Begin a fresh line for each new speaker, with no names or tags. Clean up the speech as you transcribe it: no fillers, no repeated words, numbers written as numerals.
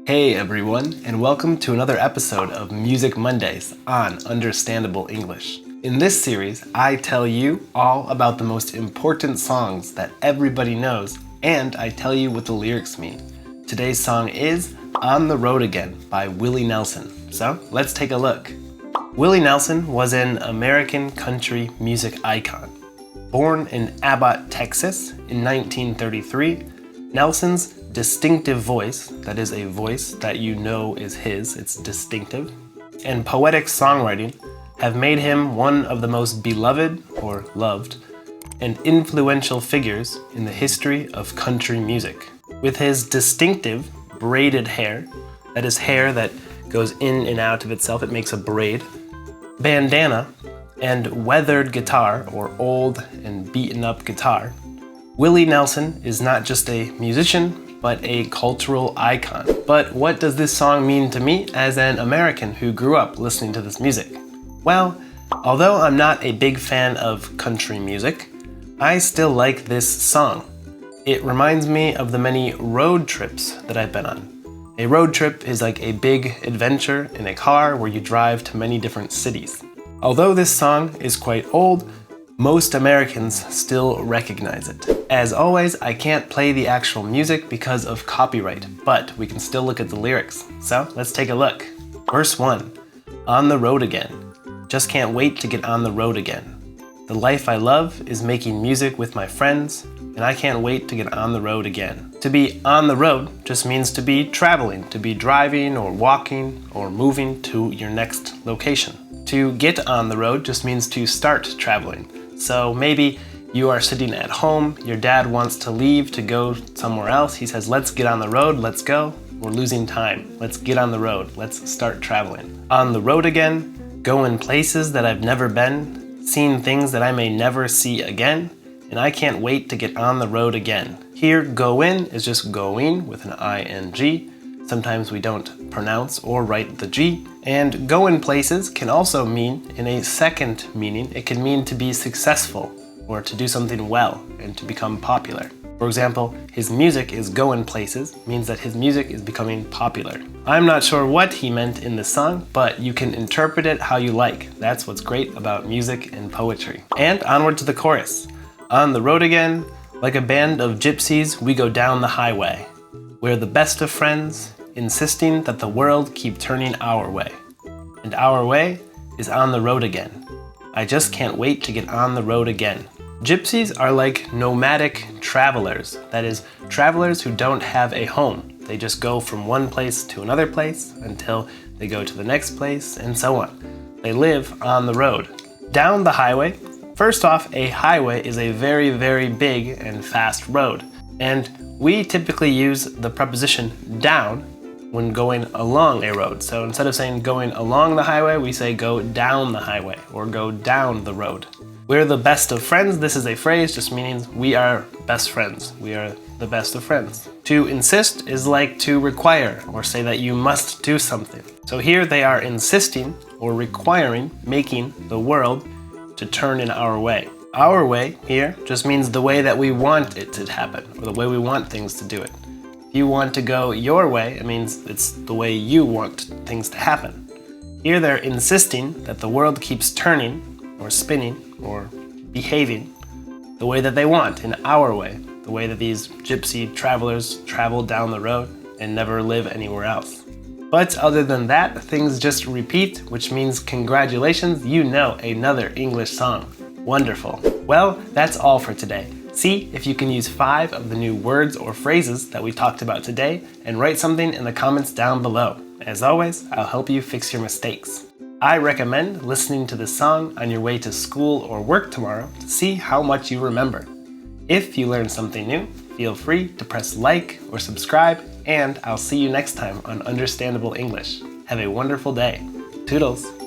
Hey everyone, and welcome to another episode of Music Mondays on Understandable English. In this series, I tell you all about the most important songs that everybody knows, and I tell you what the lyrics mean. Today's song is On the Road Again by Willie Nelson. So, let's take a look. Willie Nelson was an American country music icon. Born in Abbott, Texas in 1933, Nelson's distinctive voice, that is a voice that you know is his, it's distinctive, and poetic songwriting have made him one of the most beloved, or loved, and influential figures in the history of country music. With his distinctive braided hair, that is hair that goes in and out of itself, it makes a braid, bandana, and weathered guitar, or old and beaten up guitar, Willie Nelson is not just a musician, but a cultural icon. But what does this song mean to me as an American who grew up listening to this music? Well, although I'm not a big fan of country music, I still like this song. It reminds me of the many road trips that I've been on. A road trip is like a big adventure in a car where you drive to many different cities. Although this song is quite old, most Americans still recognize it. As always, I can't play the actual music because of copyright, but we can still look at the lyrics. So let's take a look. Verse 1, On the road again. Just can't wait to get on the road again. The life I love is making music with my friends, and I can't wait to get on the road again. To be on the road just means to be traveling, to be driving or walking or moving to your next location. To get on the road just means to start traveling. So maybe you are sitting at home, your dad wants to leave to go somewhere else. He says, let's get on the road, let's go. We're losing time. Let's get on the road. Let's start traveling. On the road again, going places that I've never been, seeing things that I may never see again, and I can't wait to get on the road again. Here, go in is just going with an ing. Sometimes we don't pronounce or write the G. And go in places can also mean, in a second meaning, it can mean to be successful or to do something well and to become popular. For example, his music is going places means that his music is becoming popular. I'm not sure what he meant in the song, but you can interpret it how you like. That's what's great about music and poetry. And onward to the chorus. On the road again, like a band of gypsies, we go down the highway. We're the best of friends, insisting that the world keep turning our way. And our way is on the road again. I just can't wait to get on the road again. Gypsies are like nomadic travelers. That is, travelers who don't have a home. They just go from one place to another place until they go to the next place and so on. They live on the road. Down the highway. First off, a highway is a very, very big and fast road. And we typically use the preposition down when going along a road. So instead of saying going along the highway, we say go down the highway or go down the road. We're the best of friends. This is a phrase just meaning we are best friends. We are the best of friends. To insist is like to require or say that you must do something. So here they are insisting or requiring, making the world to turn in our way. Our way here just means the way that we want it to happen or the way we want things to do it. If you want to go your way, it means it's the way you want things to happen. Here they're insisting that the world keeps turning or spinning or behaving the way that they want, in our way, the way that these gypsy travelers travel down the road and never live anywhere else. But other than that, things just repeat, which means congratulations, you know another English song. Wonderful. Well, that's all for today. See if you can use 5 of the new words or phrases that we talked about today and write something in the comments down below. As always, I'll help you fix your mistakes. I recommend listening to this song on your way to school or work tomorrow to see how much you remember. If you learned something new, feel free to press like or subscribe, and I'll see you next time on Understandable English. Have a wonderful day. Toodles!